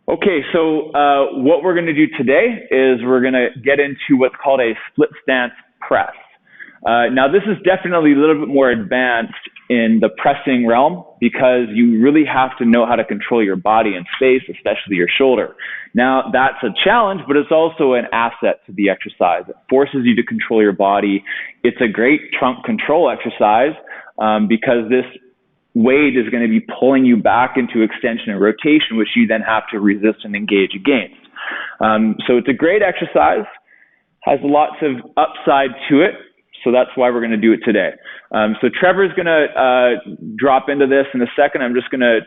Okay, so what we're going to do today is we're going to get into what's called a split stance press. Now, this is definitely a little bit more advanced in the pressing realm because you really have to know how to control your body in space, especially your shoulder. Now, that's a challenge, but it's also an asset to the exercise. It forces you to control your body. It's a great trunk control exercise because this weight is going to be pulling you back into extension and rotation, which you then have to resist and engage against. So it's a great exercise, has lots of upside to it. So that's why we're going to do it today. So Trevor's going to drop into this in a second. I'm just going to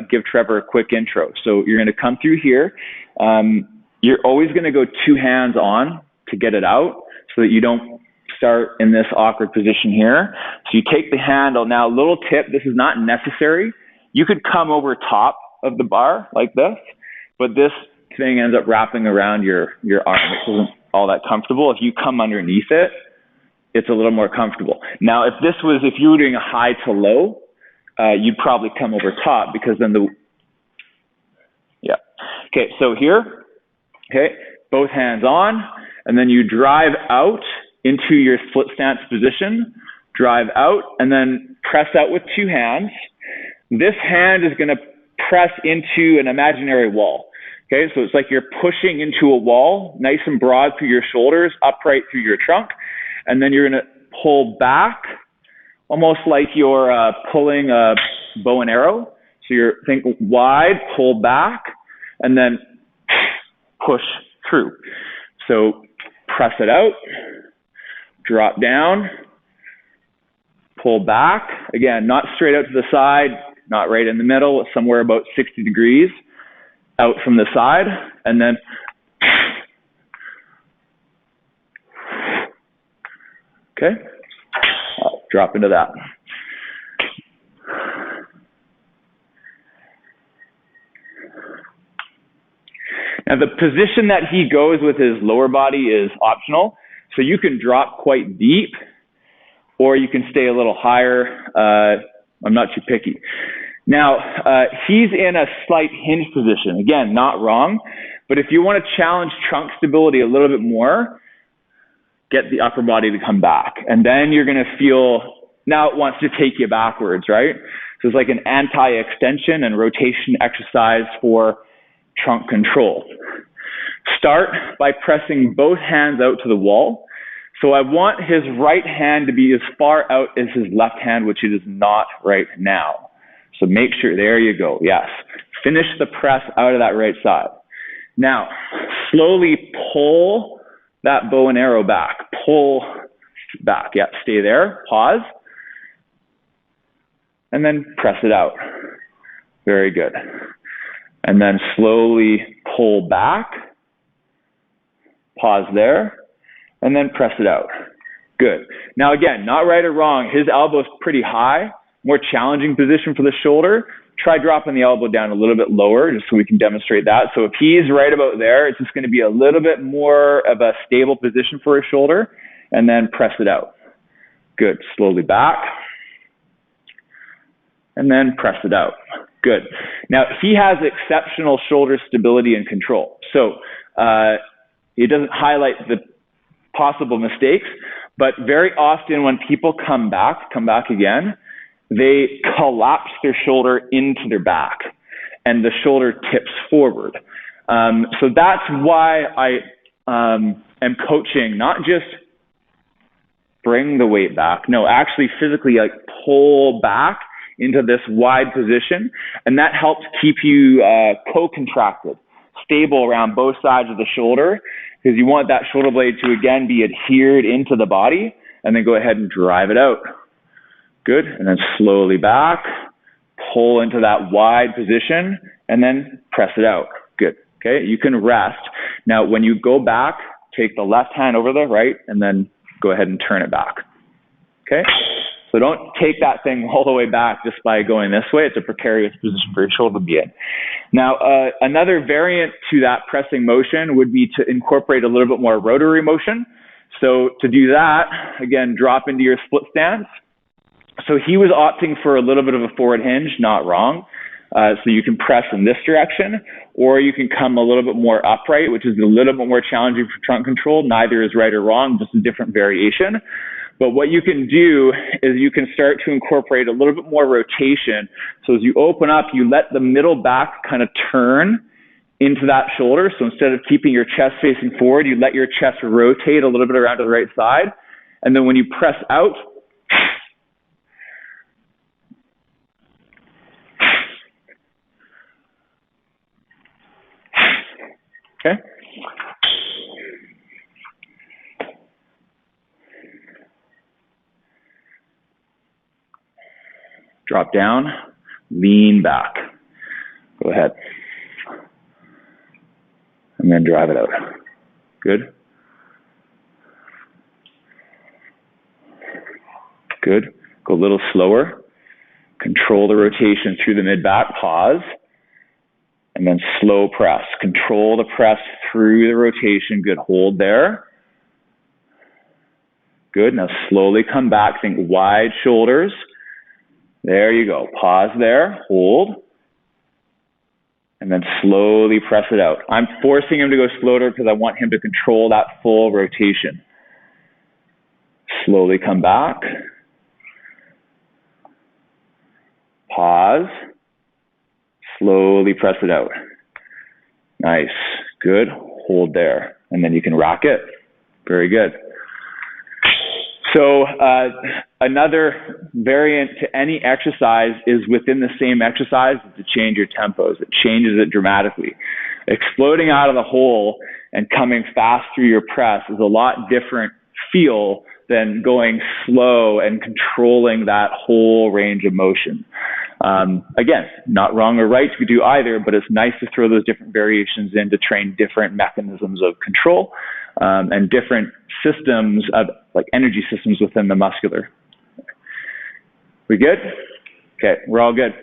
give Trevor a quick intro. So you're going to come through here. You're always going to go two hands on to get it out so that you don't start in this awkward position here. So you take the handle. Now, little tip, this is not necessary. You could come over top of the bar like this, but this thing ends up wrapping around your arm, which isn't all that comfortable. If you come underneath it, it's a little more comfortable. Now, if you were doing a high to low, you'd probably come over top because then Okay, so here, okay, both hands on, and then you drive out into your split stance position, drive out, and then press out with two hands. This hand is going to press into an imaginary wall. Okay, so it's like you're pushing into a wall, nice and broad through your shoulders, upright through your trunk, and then you're going to pull back, almost like you're pulling a bow and arrow. So you're think wide, pull back, and then push through. So press it out, drop down, pull back. Again, not straight out to the side, not right in the middle, somewhere about 60 degrees out from the side, and then okay, I'll drop into that. Now, the position that he goes with his lower body is optional. So you can drop quite deep, or you can stay a little higher. I'm not too picky. Now, he's in a slight hinge position. Again, not wrong. But if you want to challenge trunk stability a little bit more, get the upper body to come back. And then you're going to feel, now it wants to take you backwards, right? So it's like an anti-extension and rotation exercise for trunk control. Start by pressing both hands out to the wall. So I want his right hand to be as far out as his left hand, which it is not right now. So make sure, there you go, yes. Finish the press out of that right side. Now, slowly pull that bow and arrow back. Pull back, yeah, stay there, pause, and then press it out. Very good. And then slowly pull back, pause there, and then press it out. Good. Now again, not right or wrong. His elbow's pretty high, more challenging position for the shoulder. Try dropping the elbow down a little bit lower just so we can demonstrate that. So if he's right about there, it's just going to be a little bit more of a stable position for his shoulder, and then press it out. Good. Slowly back, and then press it out. Good. Now, he has exceptional shoulder stability and control. So it doesn't highlight the possible mistakes, but very often when people come back again, they collapse their shoulder into their back and the shoulder tips forward. So that's why I am coaching, not just bring the weight back, no, actually physically like pull back into this wide position, and that helps keep you co-contracted, stable around both sides of the shoulder, because you want that shoulder blade to again be adhered into the body, and then go ahead and drive it out. Good, and then slowly back, pull into that wide position, and then press it out. Good, okay, you can rest. Now, when you go back, take the left hand over the right, and then go ahead and turn it back, okay? So don't take that thing all the way back just by going this way. It's a precarious position for your shoulder to be in. Now, another variant to that pressing motion would be to incorporate a little bit more rotary motion. So to do that, again, drop into your split stance. So he was opting for a little bit of a forward hinge, not wrong. So you can press in this direction, or you can come a little bit more upright, which is a little bit more challenging for trunk control. Neither is right or wrong, just a different variation. But what you can do is you can start to incorporate a little bit more rotation. So as you open up, you let the middle back kind of turn into that shoulder. So instead of keeping your chest facing forward, you let your chest rotate a little bit around to the right side. And then when you press out, okay. Drop down, lean back. Go ahead. And then drive it out. Good. Good. Go a little slower. Control the rotation through the mid-back. Pause. And then slow press. Control the press through the rotation. Good. Hold there. Good. Now slowly come back. Think wide shoulders. There you go. Pause there. Hold. And then slowly press it out. I'm forcing him to go slower because I want him to control that full rotation. Slowly come back. Pause. Slowly press it out. Nice. Good. Hold there. And then you can rock it. Very good. So another variant to any exercise is within the same exercise to change your tempos. It changes it dramatically. Exploding out of the hole and coming fast through your press is a lot different feel than going slow and controlling that whole range of motion. Again, not wrong or right to do either, but it's nice to throw those different variations in to train different mechanisms of control and different systems of like energy systems within the muscular. We good? Okay, we're all good.